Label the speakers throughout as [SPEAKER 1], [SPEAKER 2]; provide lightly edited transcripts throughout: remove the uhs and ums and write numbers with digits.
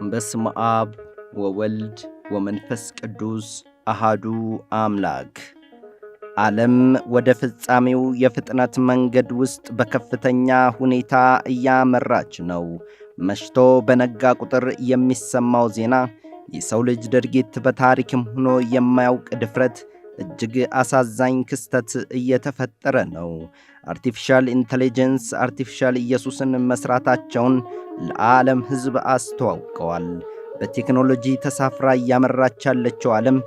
[SPEAKER 1] በስመ አብ ወወልድ ወመንፈስ ቅዱስ አሃዱ አምላክ። ዓለም ወደ ፍጻሜው የፍጥነት መንገድ ውስጥ በከፍተኛ ሁኔታ እያመራች ነው። መሽቶ በነጋ ቁጥር የሚሰማው ዜና የሰው ልጅ ድርጊት በታሪክም ሆኖ የማያውቅ ድፍረት እጅግ አሳዛኝ ክስተት እየተፈጠረ ነው። አርቲፊሻል ኢንተለጀንስ አርቲፊሻል ኢየሱስን መስራታቸውን ለዓለም ሕዝብ አስተዋውቀዋል። በቴክኖሎጂ ተሳፍራ እያመራች ያለችው ዓለም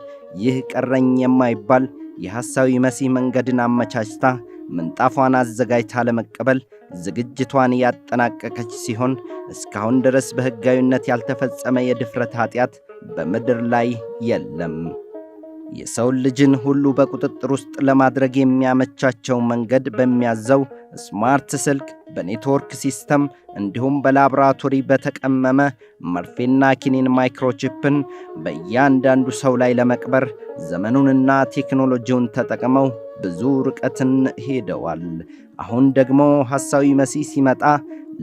[SPEAKER 1] ይህ ቀረኝ የማይባል የሐሳዊ መሲህ መንገድን አመቻችታ ምንጣፏን አዘጋጅታ ለመቀበል ዝግጅቷን ያጠናቀቀች ሲሆን እስካሁን ድረስ በሕጋዊነት ያልተፈጸመ የድፍረት ኃጢአት በምድር ላይ የለም። የሰው ልጅን ሁሉ በቁጥጥር ውስጥ ለማድረግ የሚያመቻቸው መንገድ በሚያዘው ስማርት ስልክ፣ በኔትወርክ ሲስተም እንዲሁም በላብራቶሪ በተቀመመ መርፌና ኪኒን ማይክሮቺፕን በእያንዳንዱ ሰው ላይ ለመቅበር ዘመኑንና ቴክኖሎጂውን ተጠቅመው ብዙ ርቀትን ሄደዋል። አሁን ደግሞ ሐሳዊ መሲህ ሲመጣ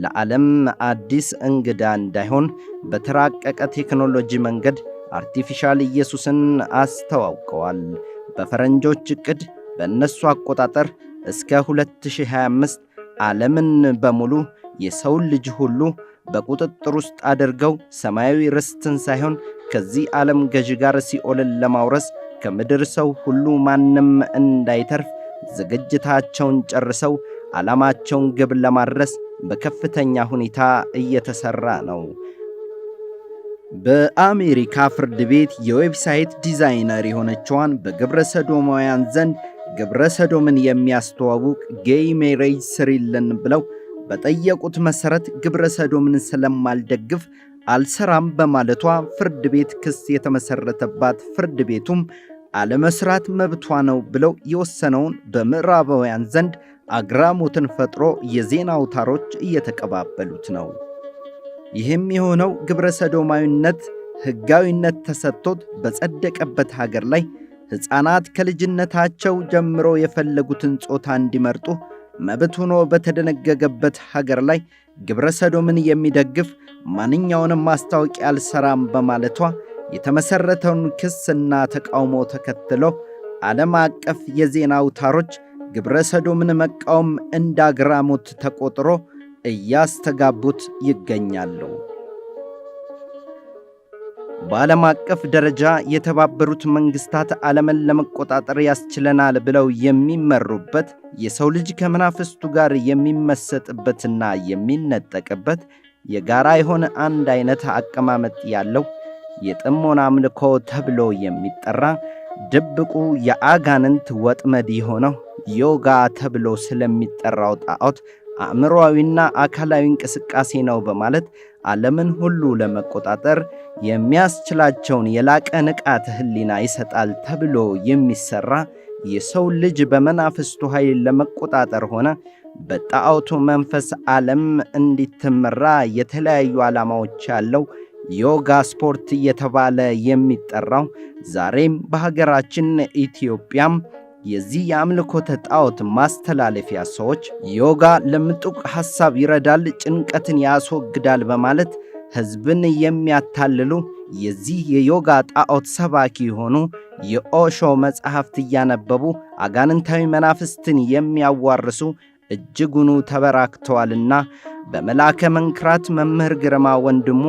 [SPEAKER 1] ለዓለም አዲስ እንግዳ እንዳይሆን በተራቀቀ ቴክኖሎጂ መንገድ አርቲፊሻል ኢየሱስን አስተዋውቀዋል። በፈረንጆች ዕቅድ በእነሱ አቆጣጠር እስከ 2025 ዓለምን በሙሉ የሰውን ልጅ ሁሉ በቁጥጥር ውስጥ አድርገው ሰማያዊ ርስትን ሳይሆን ከዚህ ዓለም ገዥ ጋር ሲኦልን ለማውረስ ከምድር ሰው ሁሉ ማንም እንዳይተርፍ ዝግጅታቸውን ጨርሰው ዓላማቸውን ግብ ለማድረስ በከፍተኛ ሁኔታ እየተሠራ ነው። በአሜሪካ ፍርድ ቤት የዌብሳይት ዲዛይነር የሆነችዋን በግብረ ሰዶማውያን ዘንድ ግብረ ሰዶምን የሚያስተዋውቅ ጌይ ሜሬጅ ስሪልን ብለው በጠየቁት መሠረት ግብረ ሰዶምን ስለማልደግፍ አልሰራም በማለቷ ፍርድ ቤት ክስ የተመሠረተባት ፍርድ ቤቱም አለመስራት መብቷ ነው ብለው የወሰነውን በምዕራባውያን ዘንድ አግራሞትን ፈጥሮ የዜና አውታሮች እየተቀባበሉት ነው። ይህም የሆነው ግብረ ሰዶማዊነት ሕጋዊነት ተሰጥቶት በጸደቀበት ሀገር ላይ ሕፃናት ከልጅነታቸው ጀምሮ የፈለጉትን ጾታ እንዲመርጡ መብት ሆኖ በተደነገገበት ሀገር ላይ ግብረ ሰዶምን የሚደግፍ ማንኛውንም ማስታወቂያ አልሰራም በማለቷ የተመሠረተውን ክስና ተቃውሞ ተከትሎ ዓለም አቀፍ የዜና አውታሮች ግብረ ሰዶምን መቃወም እንዳግራሞት ተቆጥሮ እያስተጋቡት ይገኛሉ። በዓለም አቀፍ ደረጃ የተባበሩት መንግስታት ዓለምን ለመቆጣጠር ያስችለናል ብለው የሚመሩበት የሰው ልጅ ከመናፍስቱ ጋር የሚመሰጥበትና የሚነጠቅበት የጋራ የሆነ አንድ አይነት አቀማመጥ ያለው የጥሞና አምልኮ ተብሎ የሚጠራ ድብቁ የአጋንንት ወጥመድ የሆነው ዮጋ ተብሎ ስለሚጠራው ጣዖት አእምሮአዊና አካላዊ እንቅስቃሴ ነው በማለት ዓለምን ሁሉ ለመቆጣጠር የሚያስችላቸውን የላቀ ንቃተ ሕሊና ይሰጣል ተብሎ የሚሰራ የሰው ልጅ በመናፍስቱ ኃይል ለመቆጣጠር ሆነ በጣዖቱ መንፈስ ዓለም እንዲትመራ የተለያዩ ዓላማዎች ያለው ዮጋ ስፖርት እየተባለ የሚጠራው ዛሬም በሀገራችን ኢትዮጵያም የዚህ የአምልኮተ ጣዖት ማስተላለፊያ ሰዎች ዮጋ ለምጡቅ ሐሳብ ይረዳል፣ ጭንቀትን ያስወግዳል በማለት ሕዝብን የሚያታልሉ የዚህ የዮጋ ጣዖት ሰባኪ የሆኑ የኦሾ መጽሐፍት እያነበቡ አጋንንታዊ መናፍስትን የሚያዋርሱ እጅጉኑ ተበራክተዋልና በመልአከ መንክራት መምህር ግርማ ወንድሙ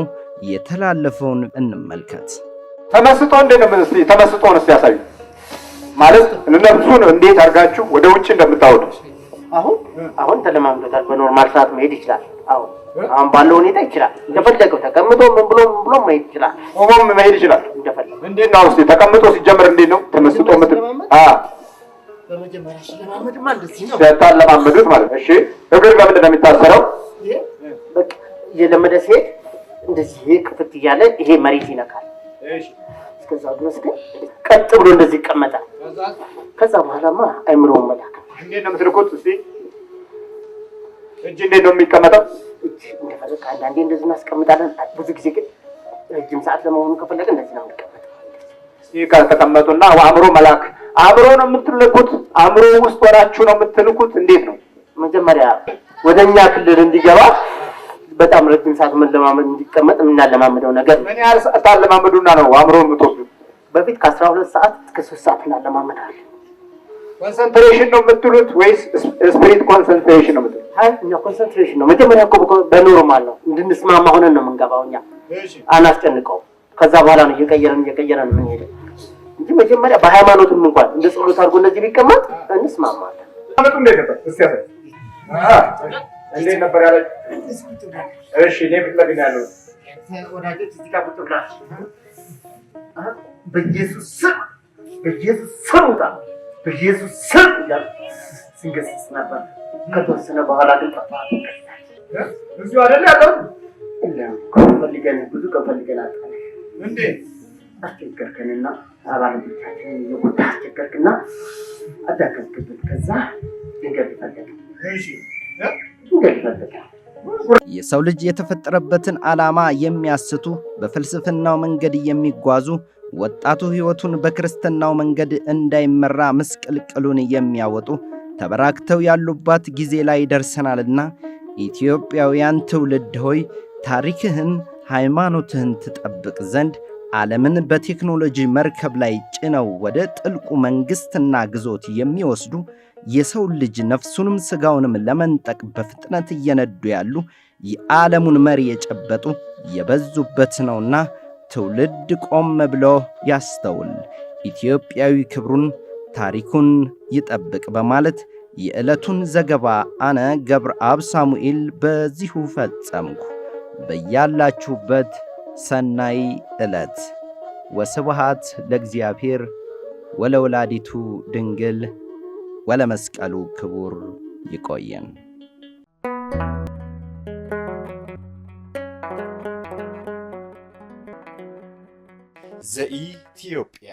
[SPEAKER 1] የተላለፈውን እንመልከት።
[SPEAKER 2] ተመስጦ ተመስጦን ያሳዩ ማለት ለነብሱን እንዴት አርጋችሁ ወደ ውጭ እንደምታወጡ
[SPEAKER 3] አሁን ተለማምዶታል። በኖርማል ሰዓት መሄድ ይችላል። አሁን ባለው ሁኔታ ይችላል። እንደፈለገው ተቀምጦ ምን ብሎ መሄድ ይችላል።
[SPEAKER 2] ቆሞም መሄድ ይችላል።
[SPEAKER 3] እንደፈለገው
[SPEAKER 2] እንዴት ነው እስቲ ተቀምጦ ሲጀምር እንዴት ነው ተመስጦ
[SPEAKER 3] በመጀመሪያ ስለማመድ ማለት ነው
[SPEAKER 2] ሲያታለማመዱት ማለት እሺ። እግር ለምንድን ነው የሚታሰረው?
[SPEAKER 3] በቃ የለመደ ሲሄድ እንደዚህ ክፍት እያለ ይሄ መሬት ይነካል። እሺ ከዛ ድረስ ግን ቀጥ ብሎ እንደዚህ ይቀመጣል። ከዛ በኋላማ አይምሮውን መላክ
[SPEAKER 2] እንዴት ነው የምትልኩት? እስቲ እጅ እንዴት ነው የሚቀመጠው?
[SPEAKER 3] እጅ እንደፈለገ አንዳንዴ እንደዚህ እናስቀምጣለን። ብዙ ጊዜ ግን ረጅም ሰዓት ለመሆኑ ከፈለገ እንደዚህ ነው የሚቀመጠው።
[SPEAKER 2] እስቲ ከተቀመጡና አእምሮ መላክ አእምሮ ነው የምትልኩት? አእምሮ ውስጥ ወራችሁ ነው የምትልኩት? እንዴት ነው?
[SPEAKER 3] መጀመሪያ ወደኛ ክልል እንዲገባ በጣም ረጅም ሰዓት መለማመድ እንዲቀመጥ የምናለማመደው ነገር።
[SPEAKER 2] ምን ያህል ሰዓት ታለማመዱና ነው አእምሮን የምትወስዱት?
[SPEAKER 3] በፊት ከ12 ሰዓት እስከ 3 ሰዓት እናለማመዳለን።
[SPEAKER 2] ኮንሰንትሬሽን ነው የምትሉት ወይስ ስፒሪት ኮንሰንትሬሽን ነው የምትሉት?
[SPEAKER 3] አይ እኛ ኮንሰንትሬሽን ነው። መጀመሪያ እኮ በኖርማል ነው እንድንስማማ ሆነን ነው የምንገባው። እኛ አናስጨንቀው። ከዛ በኋላ ነው እየቀየረን ምን ሄደ እንጂ መጀመሪያ በሃይማኖትም እንኳን እንደ ጸሎት አድርጎ እንደዚህ ቢቀመጥ እንስማማለን።
[SPEAKER 2] አመጡ እንዴት ነበር? እስቲ ያሳይ። እንዴት ነበር ያለ? እሺ እኔ ፊት ለፊት ነው ያለው።
[SPEAKER 3] ወዳጆች እዚህ ጋር ቁጭ ብላችሁ በኢየሱስ ስም ውጣ፣ በኢየሱስ ስም ይላል ሲንገስስ ነበር። ከተወሰነ በኋላ ግን ጠፋ።
[SPEAKER 2] እዚሁ አይደል ያለው?
[SPEAKER 3] ብዙ ቀን ፈልገን አጣን።
[SPEAKER 2] እንዴት
[SPEAKER 3] አስቸገርከንና አባሎቻችንን እየጎዳ አስቸገርክና አዳከምክብን። ከዛ ድንገት ፈለገ።
[SPEAKER 1] የሰው ልጅ የተፈጠረበትን ዓላማ የሚያስቱ በፍልስፍናው መንገድ የሚጓዙ ወጣቱ ሕይወቱን በክርስትናው መንገድ እንዳይመራ ምስቅልቅሉን የሚያወጡ ተበራክተው ያሉባት ጊዜ ላይ ደርሰናልና ኢትዮጵያውያን ትውልድ ሆይ ታሪክህን፣ ሃይማኖትህን ትጠብቅ ዘንድ ዓለምን በቴክኖሎጂ መርከብ ላይ ጭነው ወደ ጥልቁ መንግሥትና ግዞት የሚወስዱ የሰው ልጅ ነፍሱንም ሥጋውንም ለመንጠቅ በፍጥነት እየነዱ ያሉ የዓለሙን መሪ የጨበጡ የበዙበት ነውና ትውልድ ቆም ብሎ ያስተውል፣ ኢትዮጵያዊ ክብሩን ታሪኩን ይጠብቅ በማለት የዕለቱን ዘገባ አነ ገብረአብ ሳሙኤል በዚሁ ፈጸምኩ። በያላችሁበት ሰናይ ዕለት። ወስብሐት ለእግዚአብሔር ወለወላዲቱ ድንግል ወለመስቀሉ ክቡር። ይቆየን።
[SPEAKER 4] ዘኢትዮጵያ